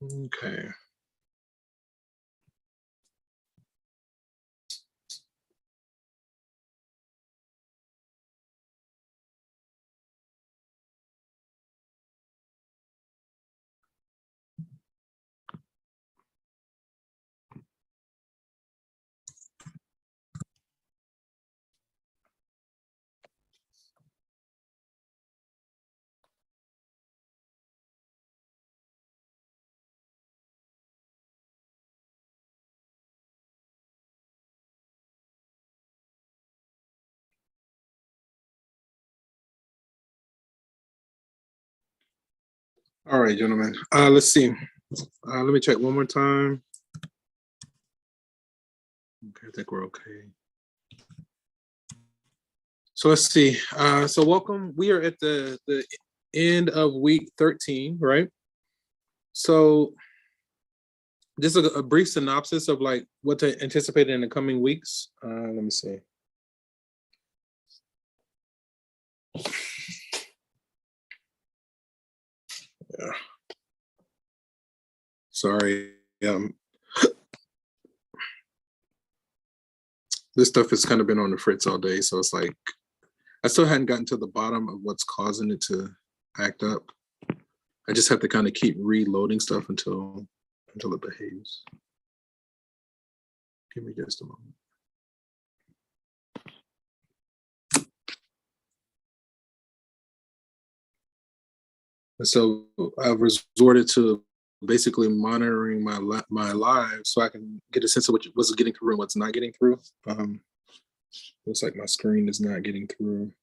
Okay. All right, gentlemen. Let's see. Let me check one more time. Okay, I think we're okay. So let's see. So welcome. We are at the end of week 13, right? So just a brief synopsis of like what to anticipate in the coming weeks. Let me see. Yeah. Sorry. This stuff has kind of been on the fritz all day, so it's like I still hadn't gotten to the bottom of what's causing it to act up. I just have to kind of keep reloading stuff until it behaves. Give me just a moment. And so I've resorted to basically monitoring my live so I can get a sense of what's getting through and what's not getting through. Looks like my screen is not getting through.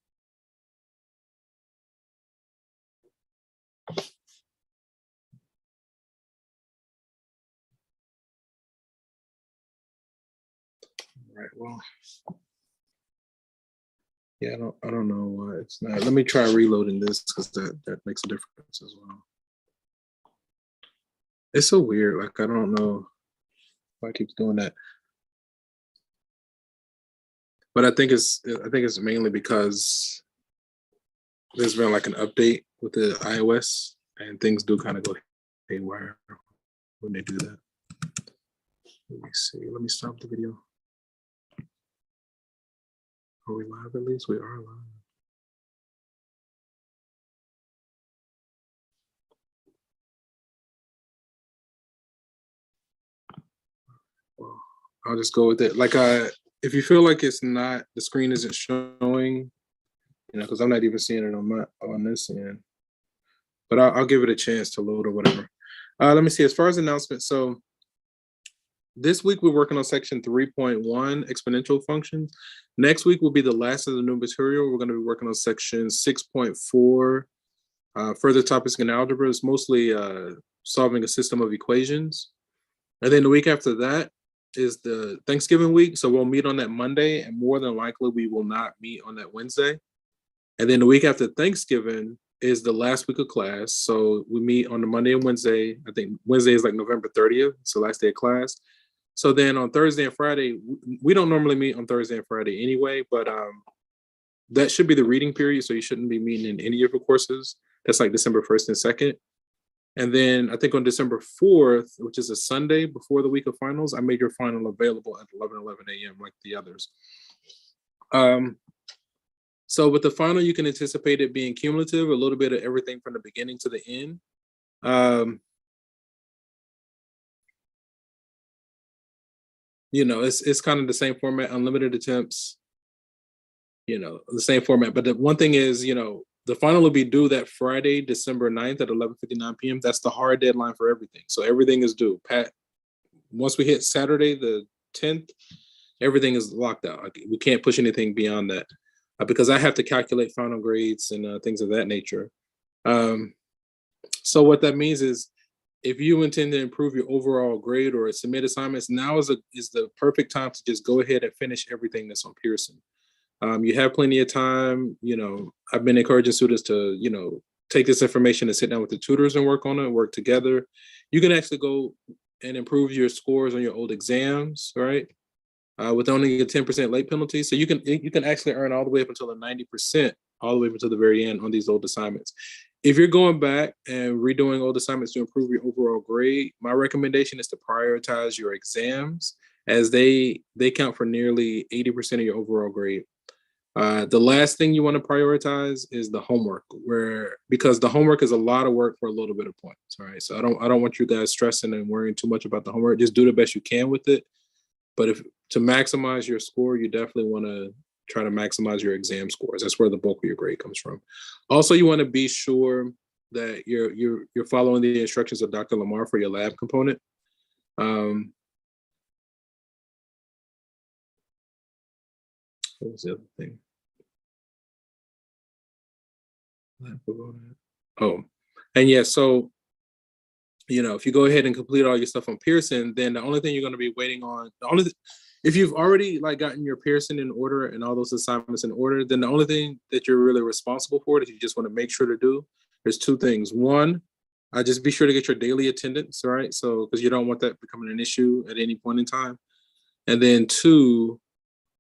Right. Well, yeah, I don't know why it's not. Let me try reloading this because that makes a difference as well. It's so weird. Like I don't know why it keeps doing that. But I think it's mainly because there's been like an update with the iOS and things do kind of go haywire when they do that. Let me see. Let me stop the video. Are we live at least? We are live. Well, I'll just go with it. Like if you feel like it's not, the screen isn't showing, because I'm not even seeing it on this end. But I'll give it a chance to load or whatever. Let me see. As far as announcements, so this week we're working on section 3.1, exponential functions. Next week will be the last of the new material. We're going to be working on section 6.4, further topics in algebra. It's mostly solving a system of equations. And then the week after that is the Thanksgiving week. So we'll meet on that Monday, and more than likely we will not meet on that Wednesday. And then the week after Thanksgiving is the last week of class. So we meet on the Monday and Wednesday. I think Wednesday is like November 30th. So last day of class. So then on Thursday and Friday, we don't normally meet on Thursday and Friday anyway, but that should be the reading period. So you shouldn't be meeting in any of your courses. That's like December 1st and 2nd. And then I think on December 4th, which is a Sunday before the week of finals, I made your final available at 11 a.m. like the others. So with the final, you can anticipate it being cumulative, a little bit of everything from the beginning to the end. It's kind of the same format, unlimited attempts, the same format. But the one thing is, the final will be due that Friday, December 9th at 11:59 p.m. That's the hard deadline for everything. So everything is due. Once we hit Saturday, the 10th, everything is locked out. We can't push anything beyond that because I have to calculate final grades and things of that nature. So what that means is if you intend to improve your overall grade or submit assignments, now is the perfect time to just go ahead and finish everything that's on Pearson. You have plenty of time. I've been encouraging students to, take this information and sit down with the tutors and work on it, work together. You can actually go and improve your scores on your old exams, right? With only a 10% late penalty. So you can actually earn all the way up until the 90%, all the way up until the very end on these old assignments. If you're going back and redoing old assignments to improve your overall grade, my recommendation is to prioritize your exams, as they count for nearly 80% of your overall grade. The last thing you want to prioritize is the homework, because the homework is a lot of work for a little bit of points. All right. So I don't want you guys stressing and worrying too much about the homework. Just do the best you can with it. But to maximize your score, you definitely want to try to maximize your exam scores. That's where the bulk of your grade comes from. Also, you want to be sure that you're following the instructions of Dr. Lamar for your lab component. What was the other thing? Oh, and yeah, so if you go ahead and complete all your stuff on Pearson, then the only thing you're going to be waiting on, if you've already gotten your Pearson in order and all those assignments in order, then the only thing that you're really responsible for, that you just want to make sure to do, there's two things. One, just be sure to get your daily attendance, all right? So, because you don't want that becoming an issue at any point in time. And then two,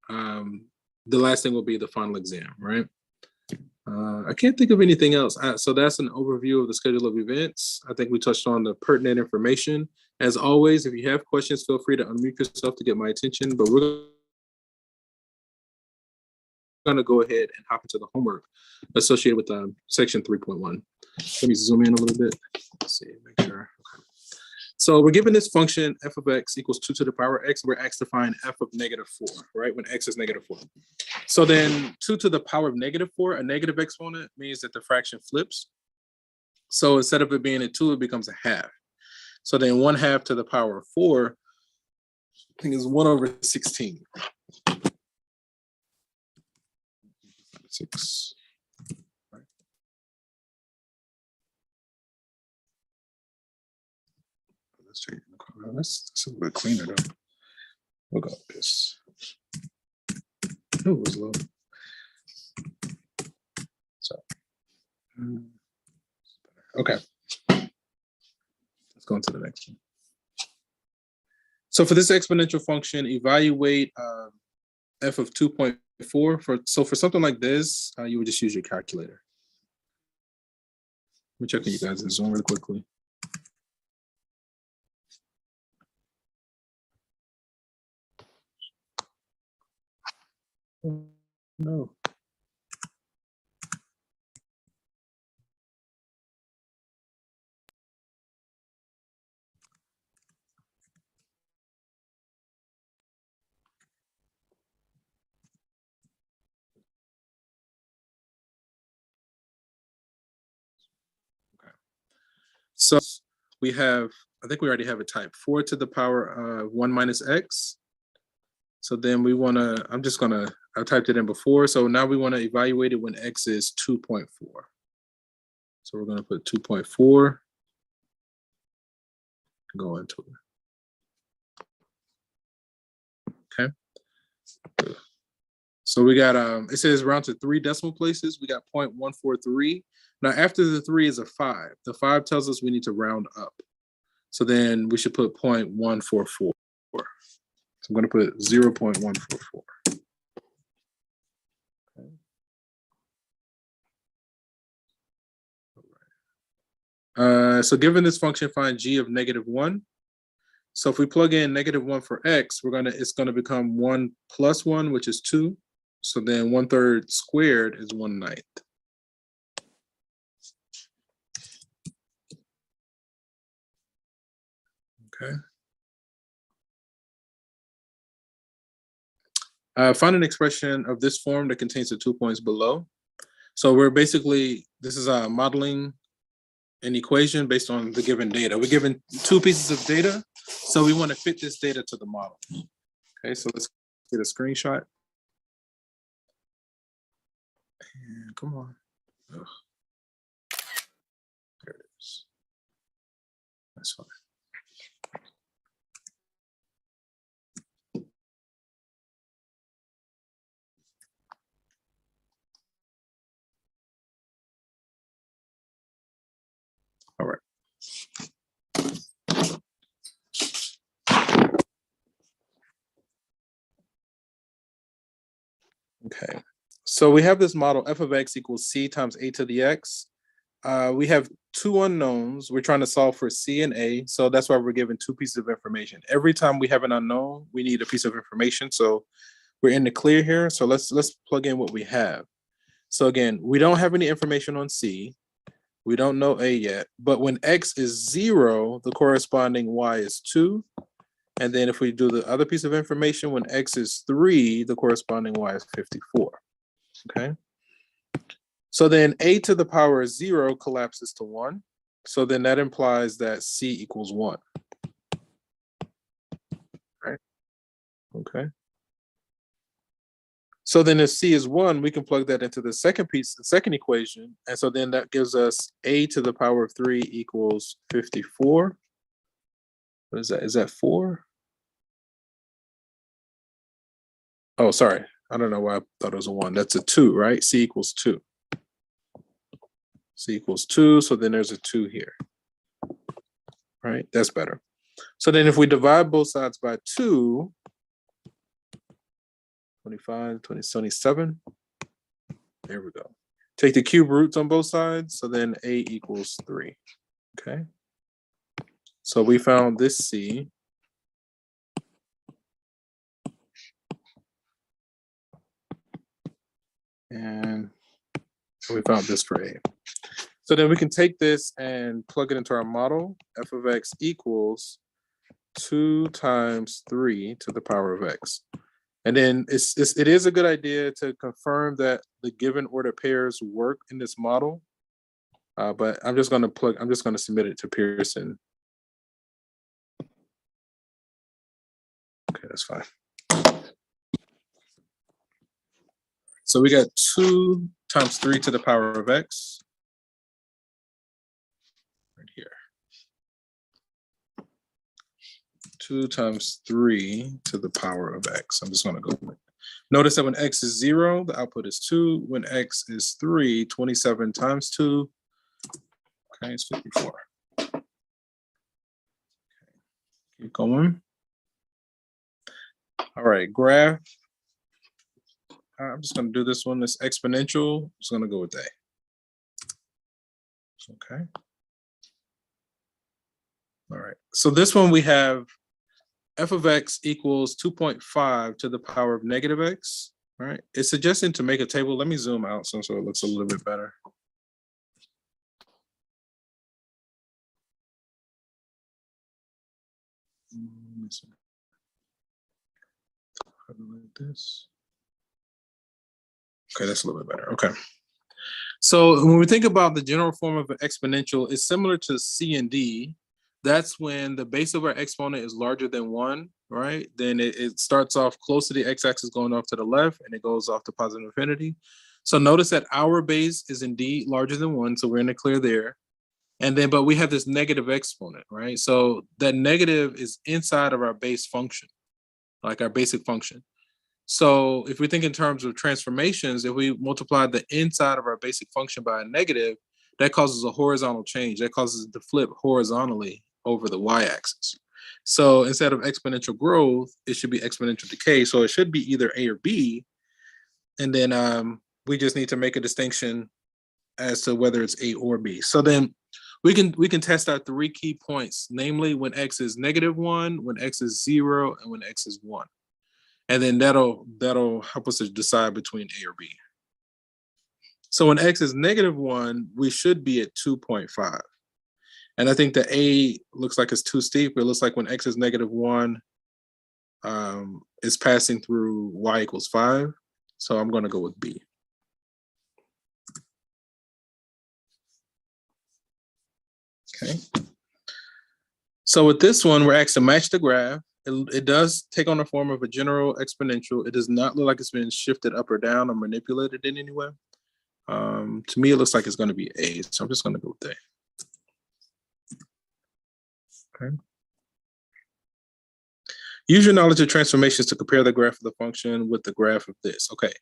the last thing will be the final exam, right? I can't think of anything else. So that's an overview of the schedule of events. I think we touched on the pertinent information. As always, if you have questions, feel free to unmute yourself to get my attention. But we're going to go ahead and hop into the homework associated with section 3.1. Let me zoom in a little bit. Let's see, make sure. Okay. So we're given this function f of x equals 2 to the power x. We're asked to find f of -4, right? When x is -4. So then 2 to the power of -4, a negative exponent means that the fraction flips. So instead of it being a 2, it becomes a half. So then 1/2 to the power of 4, I think is 1/16. 6. Right. Let's change the color. That's a little bit cleaner though. Look at this. It was low. So, okay. Let's go into the next one. So for this exponential function, evaluate f of 2.4. For something like this, you would just use your calculator. Let me check on you guys' Zoom really quickly. No. Okay. So we have, I think we already have a type, 4 to the power of 1 minus x. So then we want to, I typed it in before. So now we want to evaluate it when x is 2.4. So we're going to put 2.4, go into it. Okay. So we got, it says round to 3 decimal places. We got 0.143. Now after the 3 is a 5. The 5 tells us we need to round up. So then we should put 0.144. So I'm going to put 0.144. Okay. So given this function, find g of -1. So if we plug in -1 for x, it's gonna become 1 plus 1, which is 2. So then 1/3 squared is 1/9. Okay. Find an expression of this form that contains the 2 points below. So this is modeling an equation based on the given data. We're given 2 pieces of data, so we want to fit this data to the model. Okay, so let's get a screenshot. And come on. Ugh. There it is. That's fine. Okay, so we have this model f of x equals c times a to the x. We have two unknowns. We're trying to solve for c and a, so that's why we're given two pieces of information. Every time we have an unknown, we need a piece of information. So we're in the clear here. So let's plug in what we have. So again, we don't have any information on c. We don't know a yet, but when x is 0, the corresponding y is 2. And then if we do the other piece of information, when x is 3, the corresponding y is 54. Okay. So then a to the power of 0 collapses to 1. So then that implies that c equals 1. Right? Okay. So then if c is 1, we can plug that into the second piece, the second equation. And so then that gives us a to the power of 3 equals 54. What is that? Is that 4? Oh, sorry. I don't know why I thought it was a 1. That's a 2, right? C equals 2. C equals 2. So then there's a 2 here. Right? That's better. So then if we divide both sides by 2, 25, 20, 27. There we go. Take the cube roots on both sides. So then a equals 3. Okay. So we found this c. And we found this for a. So then we can take this and plug it into our model. F of x equals 2 times 3 to the power of x. And then it is a good idea to confirm that the given order pairs work in this model. But I'm just going to submit it to Pearson. Okay, that's fine. So we got 2 times 3 to the power of x. Right here. 2 times 3 to the power of x. I'm just going to go with it. Notice that when x is 0, the output is 2. When x is 3, 27 times 2. Okay, it's 54. Okay. Keep going. All right, graph. I'm just going to do this one. This exponential. It's going to go with A. Okay. All right. So this one we have f of x equals 2.5 to the power of negative x. All right. It's suggesting to make a table. Let me zoom out so it looks a little bit better. Like this. Okay, that's a little bit better. Okay. So when we think about the general form of an exponential, it's similar to C and D. That's when the base of our exponent is larger than 1, right? Then it starts off close to the x-axis going off to the left, and it goes off to positive infinity. So notice that our base is indeed larger than 1, so we're in the clear there. And then, but we have this negative exponent, right? So that negative is inside of our base function, like our basic function. So if we think in terms of transformations, if we multiply the inside of our basic function by a negative, that causes a horizontal change. That causes it to flip horizontally over the y-axis. So instead of exponential growth, it should be exponential decay. So it should be either A or B. And then we just need to make a distinction as to whether it's A or B. So then we can test our 3 key points, namely when x is -1, when x is 0, and when x is 1. And then that'll help us to decide between A or B. So when x is -1, we should be at 2.5. And I think the A looks like it's too steep. It looks like when x is -1, it's passing through y equals 5. So I'm going to go with B. Okay. So with this one, we're asked to match the graph. It does take on the form of a general exponential. It does not look like it's been shifted up or down or manipulated in any way. To me, it looks like it's going to be A, so I'm just going to go with A. Okay. Use your knowledge of transformations to compare the graph of the function with the graph of this. Okay,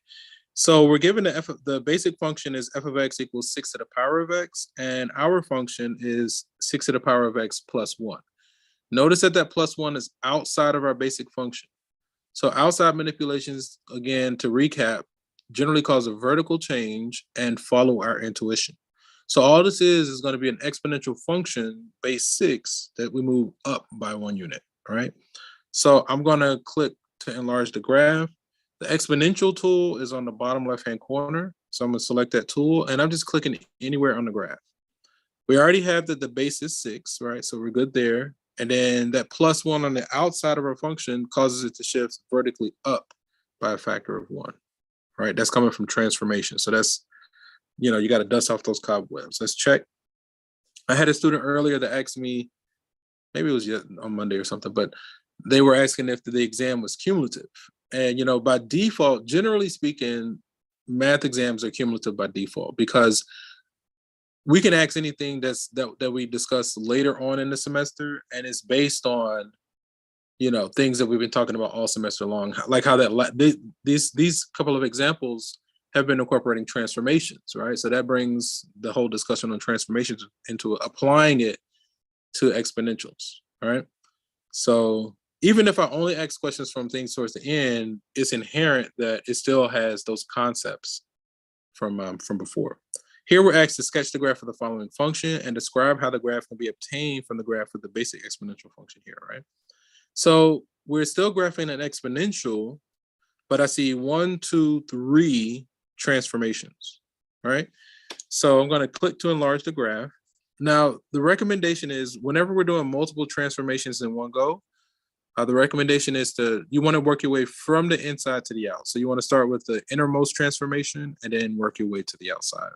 so we're given the basic function is f of x equals 6 to the power of x, and our function is 6 to the power of x plus 1. Notice that plus 1 is outside of our basic function. So outside manipulations, again, to recap, generally cause a vertical change and follow our intuition. So all this is going to be an exponential function base 6 that we move up by 1 unit, all right? So I'm going to click to enlarge the graph. The exponential tool is on the bottom left-hand corner. So I'm going to select that tool, and I'm just clicking anywhere on the graph. We already have that the base is 6, right? So we're good there. And then that +1 on the outside of our function causes it to shift vertically up by a factor of 1, right? That's coming from transformation. So that's, you got to dust off those cobwebs. Let's check. I had a student earlier that asked me, maybe it was on Monday or something, but they were asking if the exam was cumulative. And, by default, generally speaking, math exams are cumulative by default because we can ask anything that we discuss later on in the semester, and it's based on, things that we've been talking about all semester long, like how these couple of examples have been incorporating transformations, right? So that brings the whole discussion on transformations into applying it to exponentials, right? So even if I only ask questions from things towards the end, it's inherent that it still has those concepts from before. Here we're asked to sketch the graph of the following function and describe how the graph can be obtained from the graph of the basic exponential function here, right? So we're still graphing an exponential, but I see 1, 2, 3 transformations, right? So I'm going to click to enlarge the graph. Now, the recommendation is whenever we're doing multiple transformations in one go, the recommendation is you want to work your way from the inside to the out. So you want to start with the innermost transformation and then work your way to the outside.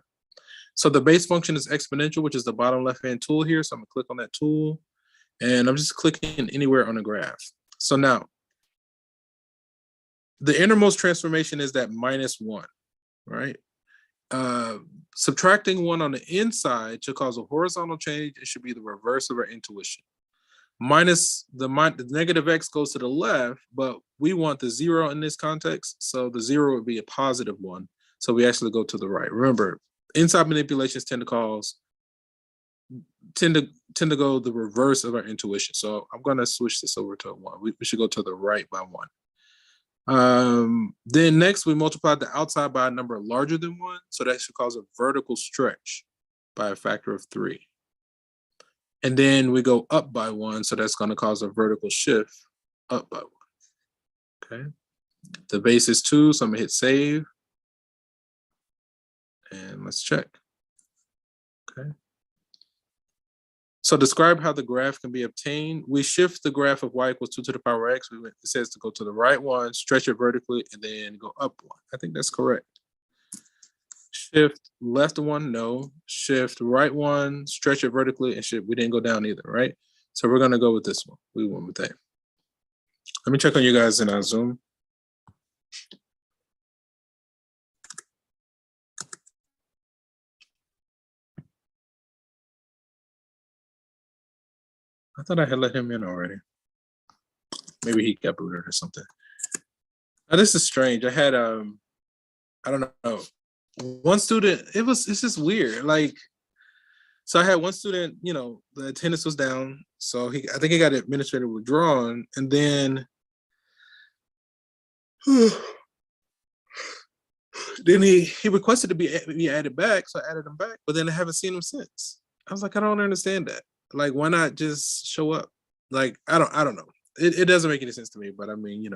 So the base function is exponential, which is the bottom left-hand tool here. So I'm gonna click on that tool and I'm just clicking anywhere on the graph. So now the innermost transformation is that -1, right? Subtracting 1 on the inside should cause a horizontal change. It should be the reverse of our intuition. Minus the negative x goes to the left, but we want the 0 in this context. So the 0 would be a +1. So we actually go to the right. Remember, inside manipulations tend to go the reverse of our intuition. So I'm going to switch this over to a 1. We should go to the right by 1. Then next we multiply the outside by a number larger than 1. So that should cause a vertical stretch by a factor of 3. And then we go up by 1. So that's going to cause a vertical shift up by 1. Okay. The base is 2. So I'm going to hit save. And let's check. Okay. So describe how the graph can be obtained. We shift the graph of y equals 2 to the power x. It says to go to the right 1, stretch it vertically, and then go up 1. I think that's correct. Shift left 1, no. Shift right 1, stretch it vertically, and shift. We didn't go down either, right? So we're going to go with this one. We went with that. Let me check on you guys in our Zoom. I thought I had let him in already. Maybe he got booted or something. Now this is strange. I had I don't know. One student, it's just weird. Like, so I had one student, the attendance was down. So I think he got administrative withdrawn, and then then he requested to be added back, so I added him back, but then I haven't seen him since. I was like, I don't understand that. Like, why not just show up? Like, I don't know. It doesn't make any sense to me, but I mean,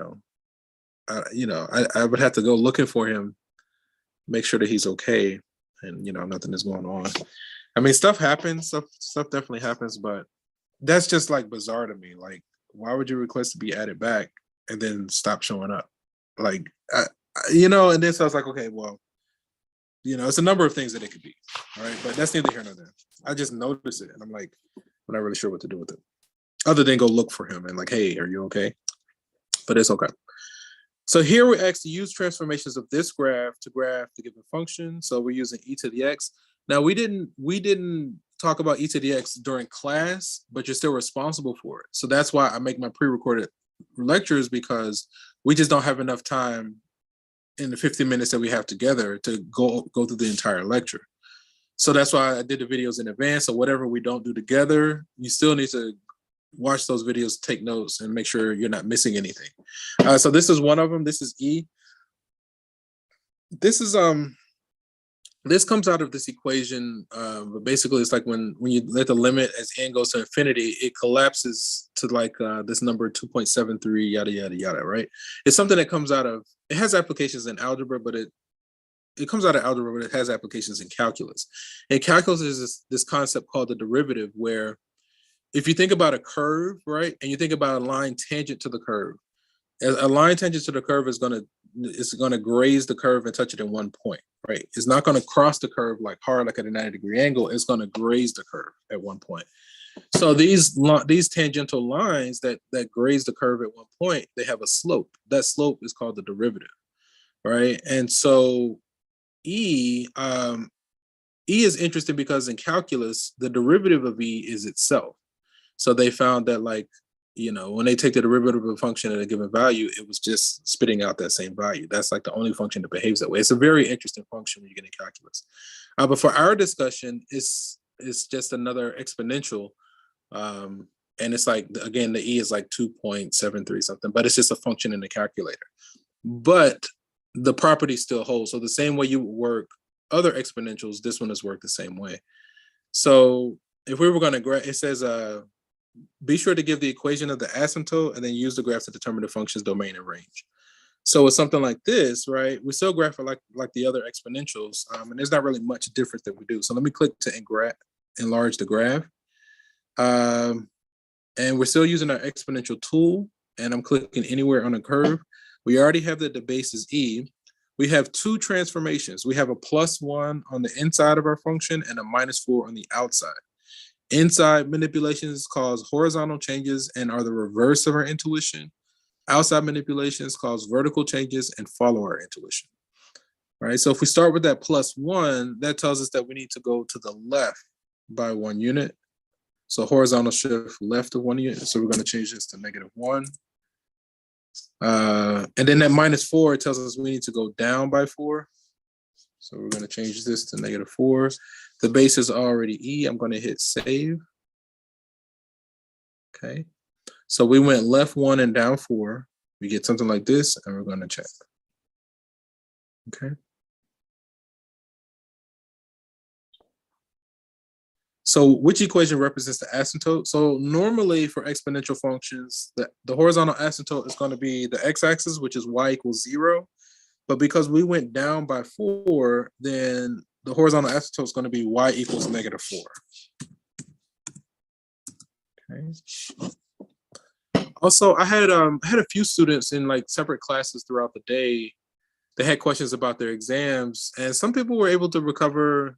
I would have to go looking for him, make sure that he's okay, and nothing is going on. I mean, stuff happens, stuff definitely happens, but that's just like bizarre to me. Like, why would you request to be added back and then stop showing up? Like, and then so I was like, okay, well, it's a number of things that it could be, all right? But that's neither here nor there. I just noticed it, and I'm like, I'm not really sure what to do with it, other than go look for him and like, hey, are you okay? But it's okay. So here we're asked to use transformations of this graph to graph the given function. So we're using e to the x. Now we didn't talk about e to the x during class, but you're still responsible for it. So that's why I make my pre-recorded lectures, because we just don't have enough time in the 15 minutes that we have together to go through the entire lecture. So that's why I did the videos in advance. So whatever we don't do together, you still need to watch those videos, take notes, and make sure you're not missing anything. So this is one of them. This is E. this is this comes out of this equation, but basically it's like when you let the limit as n goes to infinity, it collapses to like this number 2.73 yada yada yada, right? It's something that comes out of, it has applications in algebra, but it comes out of algebra, but it has applications in calculus. And calculus is this concept called the derivative, where if you think about a curve, right, and you think about a line tangent to the curve, a line tangent to the curve is going to graze the curve and touch it in one point, right? It's not going to cross the curve like hard, like at a 90-degree angle. It's going to graze the curve at one point. So these tangential lines that graze the curve at one point, they have a slope. That slope is called the derivative, right? And so E is interesting because in calculus, the derivative of E is itself. So they found that, like, when they take the derivative of a function at a given value, it was just spitting out that same value. That's like the only function that behaves that way. It's a very interesting function when you get in calculus. But for our discussion, it's just another exponential. And it's like, again, the E is like 2.73 something, but it's just a function in the calculator. But the property still holds. So the same way you work other exponentials, this one is worked the same way. So if we were going to it says, be sure to give the equation of the asymptote and then use the graph to determine the function's domain and range. So with something like this, right, we still graph it like the other exponentials, and there's not really much difference that we do. So let me click to enlarge the graph. And we're still using our exponential tool, and I'm clicking anywhere on a curve. We already have that the base is E. We have two transformations. We have a +1 on the inside of our function and a -4 on the outside. Inside manipulations cause horizontal changes and are the reverse of our intuition. Outside manipulations cause vertical changes and follow our intuition. Right. So if we start with that +1, that tells us that we need to go to the left by 1 unit. So horizontal shift left of 1 unit. So we're going to change this to -1. And then that -4 tells us we need to go down by 4. So we're going to change this to -4. The base is already E. I'm going to hit save. Okay. So we went left 1 and down 4. We get something like this, and we're going to check. Okay. So which equation represents the asymptote? So normally for exponential functions, the horizontal asymptote is going to be the x-axis, which is y equals 0. But because we went down by 4, then the horizontal asymptote is going to be y equals -4. Okay. Also, I had a few students in like separate classes throughout the day. They had questions about their exams, and some people were able to recover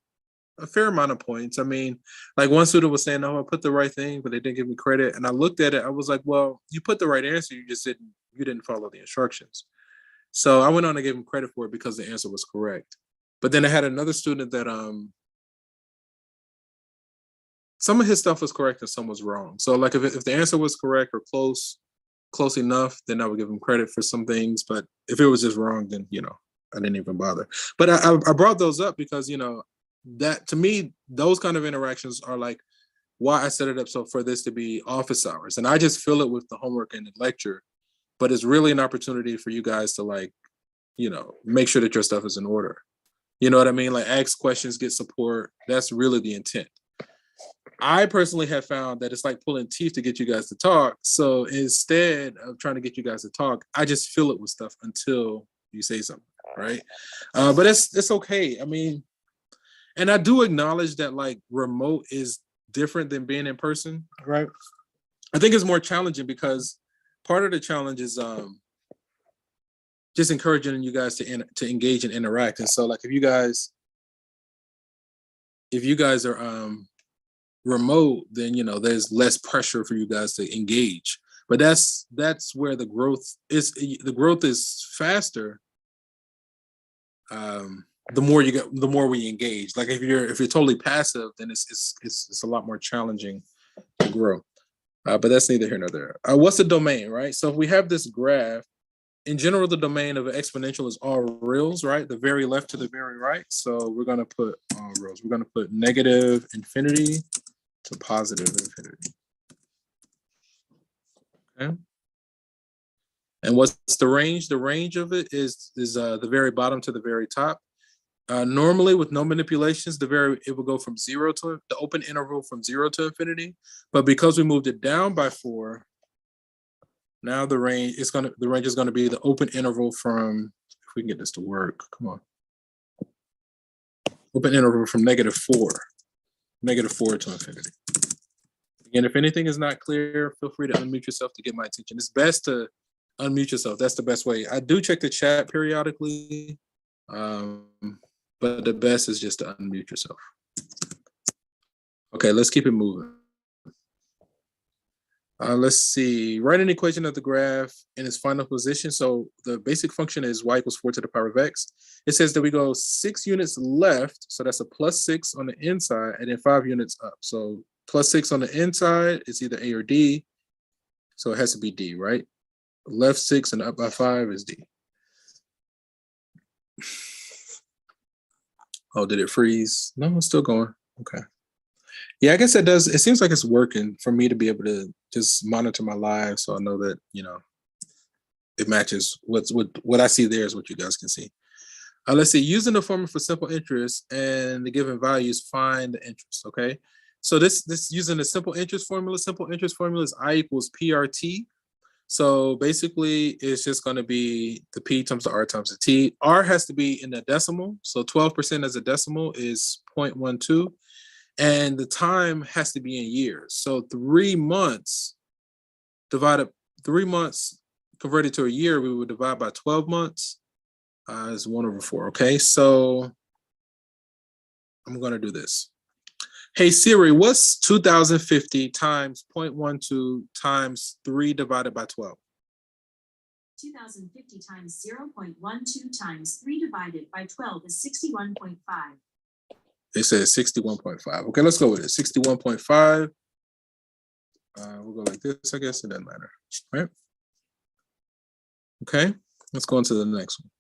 a fair amount of points. I mean, like one student was saying, "Oh, I put the right thing, but they didn't give me credit." And I looked at it, I was like, "Well, you put the right answer, you just didn't follow the instructions." So I went on to give him credit for it because the answer was correct. But then I had another student that some of his stuff was correct and some was wrong. So like if the answer was correct or close enough, then I would give him credit for some things. But if it was just wrong, then I didn't even bother. But I brought those up because that to me, those kind of interactions are like why I set it up so for this to be office hours. And I just fill it with the homework and the lecture, but it's really an opportunity for you guys to like, make sure that your stuff is in order. You know what I mean? Like ask questions, get support. That's really the intent. I personally have found that it's like pulling teeth to get you guys to talk. So instead of trying to get you guys to talk, I just fill it with stuff until you say something, right? But it's okay. I mean, and I do acknowledge that like remote is different than being in person, right? I think it's more challenging because part of the challenge is just encouraging you guys to engage and interact. And so like if you guys are remote, then there's less pressure for you guys to engage. But that's where the growth is. The growth is faster. The more we engage. Like if you're totally passive, then it's a lot more challenging to grow. But that's neither here nor there. What's the domain, right? So if we have this graph, in general, the domain of an exponential is all reals, right? The very left to the very right. So we're going to put all reals. We're going to put negative infinity to positive infinity. Okay. And what's the range? The range of it is the very bottom to the very top. Normally, with no manipulations, it will go from zero to the open interval from 0 to infinity. But because we moved it down by 4, now the range is gonna be the open interval from, if we can get this to work, come on. Open interval from -4 to infinity. Again, if anything is not clear, feel free to unmute yourself to get my attention. It's best to unmute yourself. That's the best way. I do check the chat periodically, but the best is just to unmute yourself. Okay, let's keep it moving. Let's see. Write an equation of the graph in its final position. So the basic function is y equals 4 to the power of x. It says that we go 6 units left, so that's a +6 on the inside, and then 5 units up. So +6 on the inside, it's either A or D. So it has to be D, right? Left 6 and up by 5 is D. Oh, did it freeze? No, it's still going. Okay. Yeah, I guess it does. It seems like it's working for me to be able to just monitor my live, so I know that, it matches what I see there is what you guys can see. Let's see. Using the formula for simple interest and the given values, find the interest. Okay. So this using the simple interest formula is I equals PRT. So basically, it's just going to be the P times the R times the T. R has to be in the decimal. So 12% as a decimal is 0.12. And the time has to be in years. So 3 months converted to a year, we would divide by 12 months is 1/4. Okay, so I'm going to do this. Hey Siri, what's 2050 times 0.12 times 3 divided by 12? 2050 times 0.12 times 3 divided by 12 is 61.5. It says 61.5. Okay, let's go with it. 61.5. We'll go like this, I guess. It doesn't matter. All right. Okay, let's go on to the next one.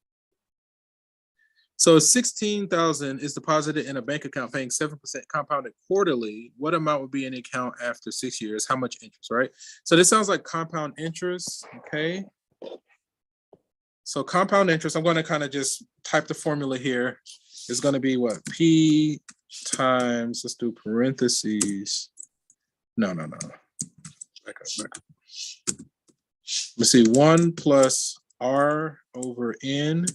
So 16,000 is deposited in a bank account paying 7% compounded quarterly. What amount would be in the account after 6 years? How much interest, right? So this sounds like compound interest, okay? So compound interest, I'm going to kind of just type the formula here. It's going to be what? P times, let's do parentheses. No. Back up. Let's see, 1 plus R over N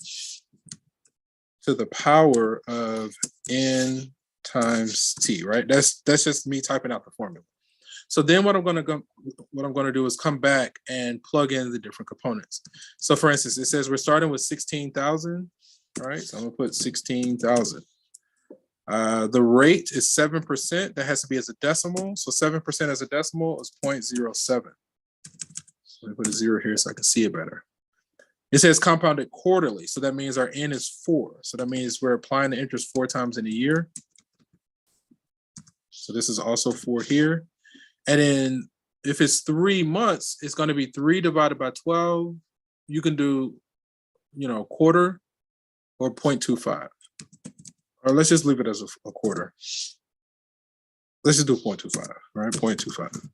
to the power of N times T, right? That's just me typing out the formula. So then what I'm going to do is come back and plug in the different components. So for instance, it says we're starting with 16,000. All right, so I'm gonna put 16,000. The rate is 7%. That has to be as a decimal. So 7% as a decimal is 0.07. Let me put a 0 here so I can see it better. It says compounded quarterly. So that means our N is 4. So that means we're applying the interest 4 times in a year. So this is also 4 here. And then if it's 3 months, it's going to be 3 divided by 12. You can do, quarter or 0.25. Or let's just leave it as a quarter. Let's just do 0.25, right? 0.25.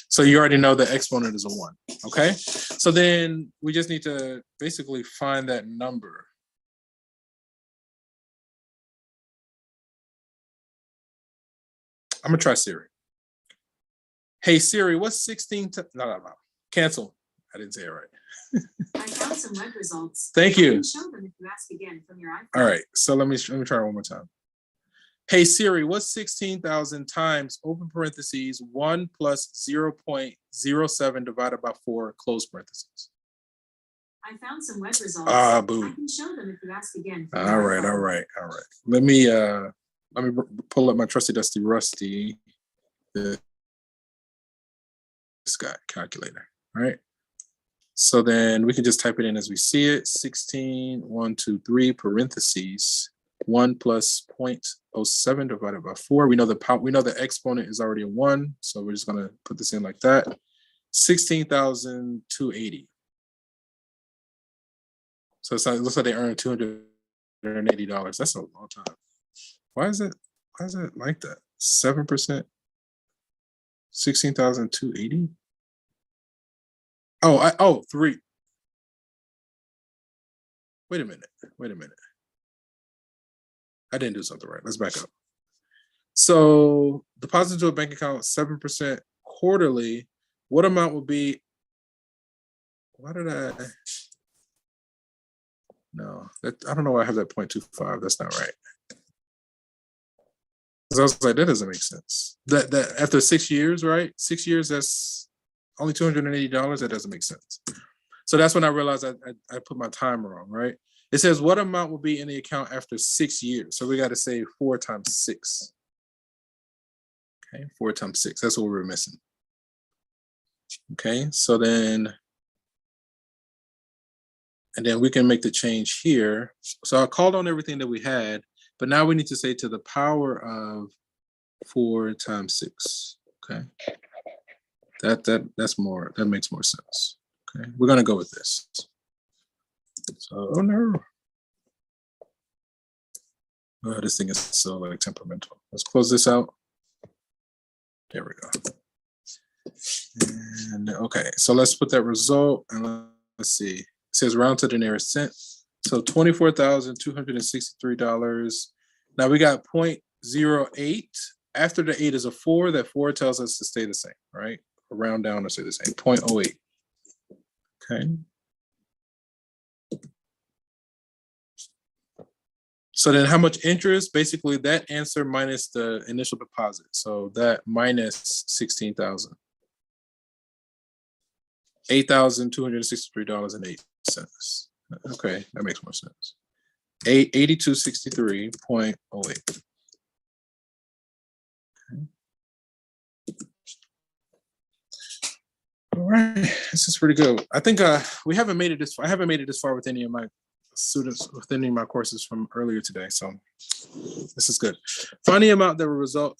So you already know the exponent is a 1, okay? So then we just need to basically find that number. I'm gonna try Siri. Hey Siri, what's 16? No. Cancel. I didn't say it right. I found some web results. Thank you. I can show them if you ask again from your iPhone. All right, so let me try one more time. Hey Siri, what's 16,000 times open parentheses 1 plus 0.07 divided by 4 close parentheses? I found some web results. Boo. I can show them if you ask again. All right. Let me pull up my trusty dusty rusty this guy calculator. All right. So then we can just type it in as we see it. 16, 1, 2, 3 parentheses 1 plus 0.07 divided by 4. We know the exponent is already a 1, so we're just gonna put this in like that. 16,280. So it looks like they earned $280. That's a long time. Why is it like that? 7%, 16,280. 3. Wait a minute. I didn't do something right. Let's back up. So deposit into a bank account 7% quarterly. What amount would be? Why did I? No, I don't know why I have that 0.25. That's not right. Because I was like, that doesn't make sense. That after 6 years, right? 6 years, that's only $280. That doesn't make sense. So that's when I realized I put my time wrong, right? It says what amount will be in the account after 6 years. So we got to say 4 times 6. Okay, 4 times 6. That's what we were missing. Okay, so then, and then we can make the change here. So I called on everything that we had, but now we need to say to the power of 4 times 6. Okay, that's more, that makes more sense. Okay, we're gonna go with this. So, oh no. Oh, this thing is so like temperamental. Let's close this out. There we go. And okay, so let's put that result and let's see. It says round to the nearest cent. So $24,263. Now we got 0.08. After the 8 is a 4. That 4 tells us to stay the same, right? Or round down or stay the same. 0.08. Okay. So then how much interest? Basically that answer minus the initial deposit. So that minus 16,000. $8,263.08. Okay, that makes more sense. 8263.08. Okay. All right, this is pretty good. I think we haven't made it this far. I haven't made it this far with any of my students, with any of my courses from earlier today. So this is good. Find the amount that will result.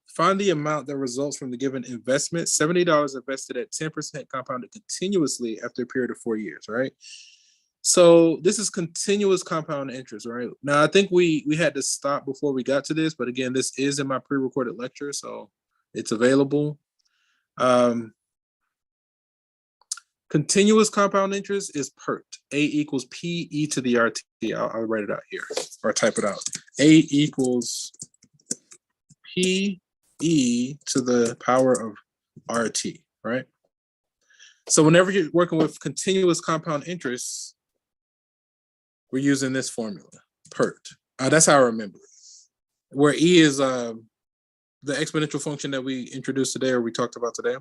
Find the amount that results from the given investment. $70 invested at 10% compounded continuously after a period of 4 years, right? So this is continuous compound interest, right? Now, I think we had to stop before we got to this, but again, this is in my pre-recorded lecture, so it's available. Continuous compound interest is PERT. A equals P e to the RT. I'll write it out here or type it out. A equals P e to the power of RT, right? So whenever you're working with continuous compound interest, we're using this formula, PERT. That's how I remember it. Where E is the exponential function that we introduced today or we talked about today.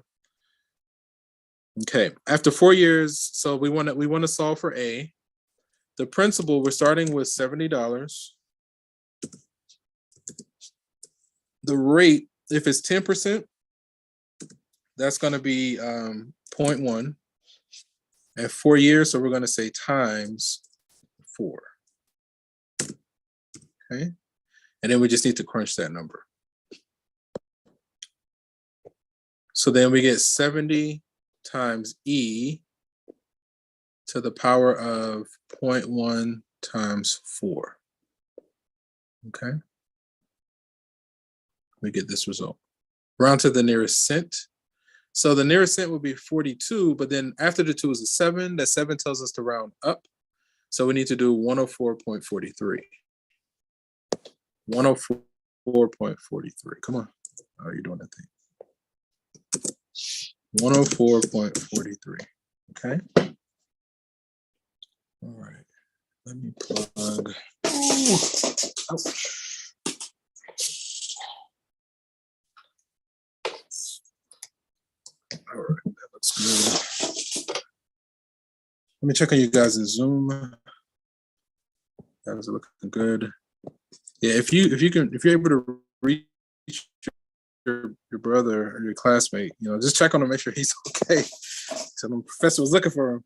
Okay, after 4 years, so we want to solve for A. The principal, we're starting with $70. The rate, if it's 10%, that's going to be 0.1 at 4 years. So we're going to say times 4. Okay, and then we just need to crunch that number. So then we get 70 times E to the power of 0.1 times 4. Okay. We get this result. Round to the nearest cent. So the nearest cent would be 42, but then after the 2 is a 7. That 7 tells us to round up. So we need to do 104.43. 104.43. Come on. Oh, you're doing that thing. 104.43. Okay. All right. Let me plug. Ouch. All right, that looks good. Let me check on you guys in Zoom. That is looking good. Yeah, if you're able to reach your brother or your classmate, just check on him, make sure he's okay. So the professor was looking for him.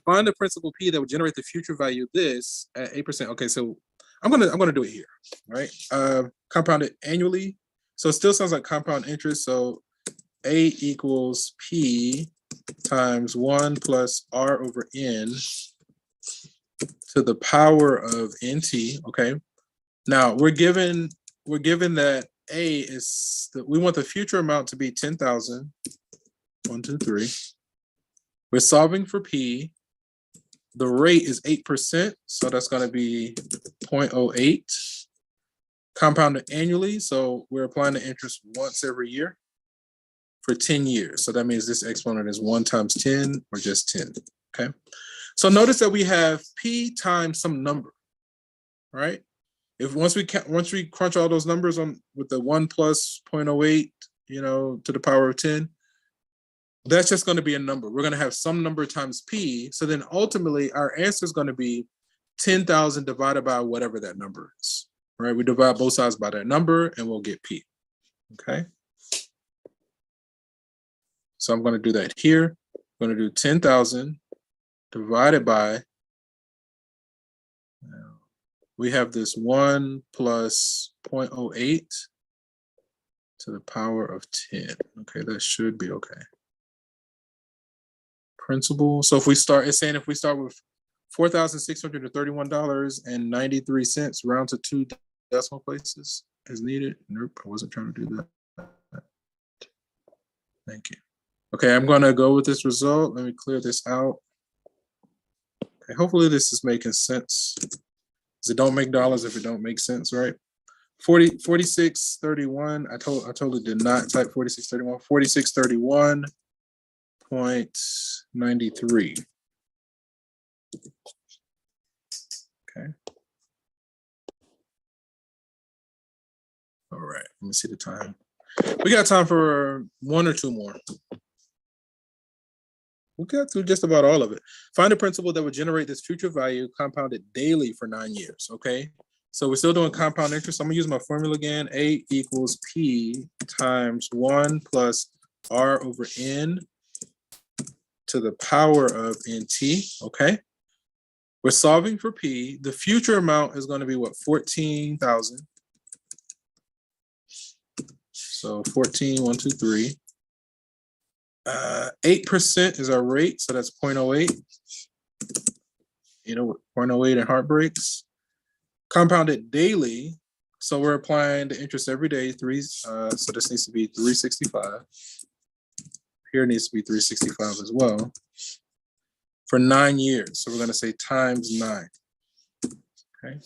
Find the principal P that would generate the future value of this at 8%. Okay, so I'm gonna do it here, right? Compounded annually. So it still sounds like compound interest. So A equals P times 1 plus R over N to the power of NT. Okay. Now we're given that A is we want the future amount to be 10,000. 1, 2, 3. We're solving for P. the rate is 8%, so that's going to be 0.08. Compounded annually, so we're applying the interest once every year for 10 years. So that means this exponent is 1 times 10 or just 10, okay? So notice that we have P times some number, right? If once we crunch all those numbers on with the 1 plus 0.08, to the power of 10, that's just going to be a number. We're going to have some number times P. So then ultimately our answer is going to be 10,000 divided by whatever that number is, right? We divide both sides by that number and we'll get P, okay? So I'm going to do that here. I'm going to do 10,000 divided by, we have this 1 plus 0.08 to the power of 10. Okay, that should be okay. Principal. So if we start, it's saying if we start with $4,631.93, round to 2 decimal places as needed. Nope, I wasn't trying to do that. Thank you. Okay, I'm going to go with this result. Let me clear this out. Okay, hopefully this is making sense. Because it don't make dollars if it don't make sense, right? 4631. I totally did not type 4631. 4631.93. Okay. All right, let me see the time. We got time for 1 or 2 more. We got through just about all of it. Find a principal that would generate this future value compounded daily for 9 years, okay? So we're still doing compound interest. I'm gonna use my formula again. A equals P times 1 plus R over N to the power of NT, okay? We're solving for P. The future amount is gonna be what, 14,000. So 14, 1, 2, 3. 8% is our rate, so that's 0.08. 0.08 and heartbreaks. Compounded daily, so we're applying the interest every day. So this needs to be 365. Here it needs to be 365 as well. For 9 years, so we're going to say times 9. Okay,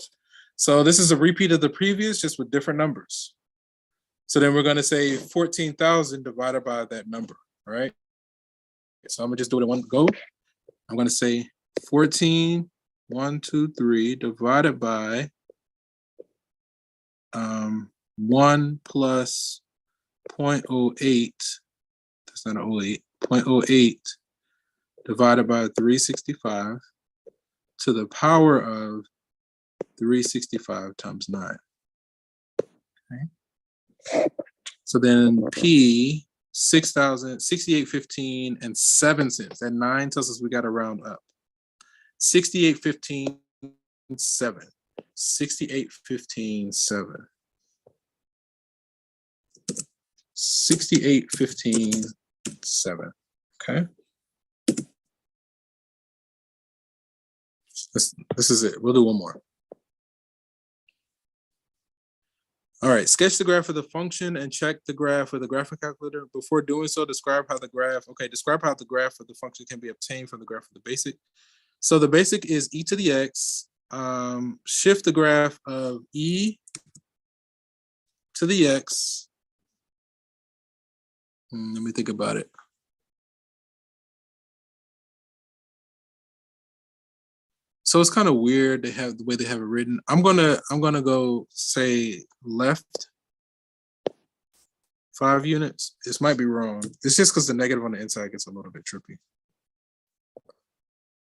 so this is a repeat of the previous, just with different numbers. So then we're going to say 14,000 divided by that number. All right. So I'm gonna just do it in one go. I'm gonna say 14, 1, 2, 3 divided by 1 plus 0.08. That's not an 08. 0.08 divided by 365 to the power of 365 times 9. Okay. So then P 6,068.15 and 7 cents. That 9 tells us we got to round up. 68.15 7. 68.15 7. 68.15 7. Okay. This is it. We'll do one more. All right, sketch the graph of the function and check the graph with the graphic calculator. Before doing so, describe how the graph of the function can be obtained from the graph of the basic. So the basic is e to the x. Shift the graph of e to the x. Let me think about it. So it's kind of weird they have the way they have it written. I'm gonna go say left 5 units. This might be wrong. It's just because the negative on the inside gets a little bit trippy.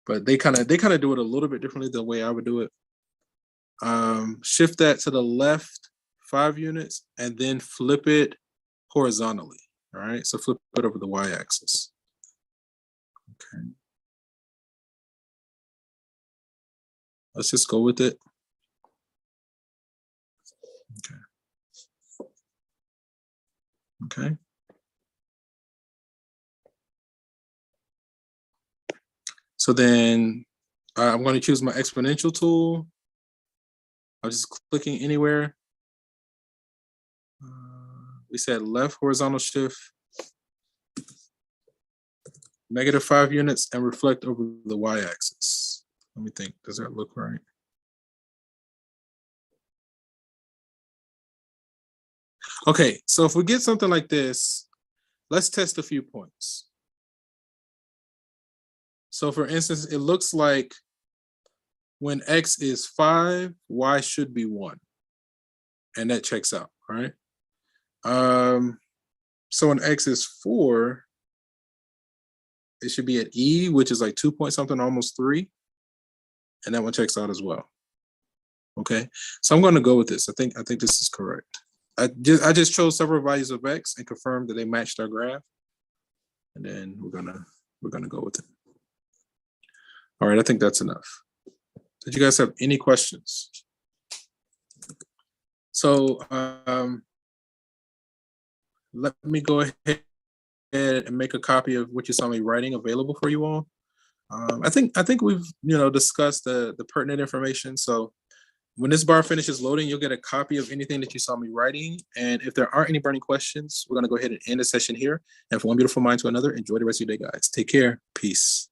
But they kind of do it a little bit differently the way I would do it. Shift that to the left 5 units and then flip it horizontally. All right, so flip it over the y-axis. Okay. Let's just go with it. Okay. So then I'm going to choose my exponential tool. I'm just clicking anywhere. We said left horizontal shift, -5 units, and reflect over the y-axis. Let me think. Does that look right? Okay, so if we get something like this, let's test a few points. So for instance, it looks like when x is 5, y should be 1. And that checks out, right? So when x is 4, it should be at e, which is like 2 point something, almost 3. And that one checks out as well. Okay, so I'm going to go with this. I think this is correct. I just chose several values of x and confirmed that they matched our graph. And then we're gonna go with it. All right, I think that's enough. Did you guys have any questions? So let me go ahead and make a copy of what you saw me writing available for you all. I think we've discussed the pertinent information. So when this bar finishes loading, you'll get a copy of anything that you saw me writing. And if there aren't any burning questions, we're going to go ahead and end the session here. And from one beautiful mind to another, enjoy the rest of your day, guys. Take care. Peace.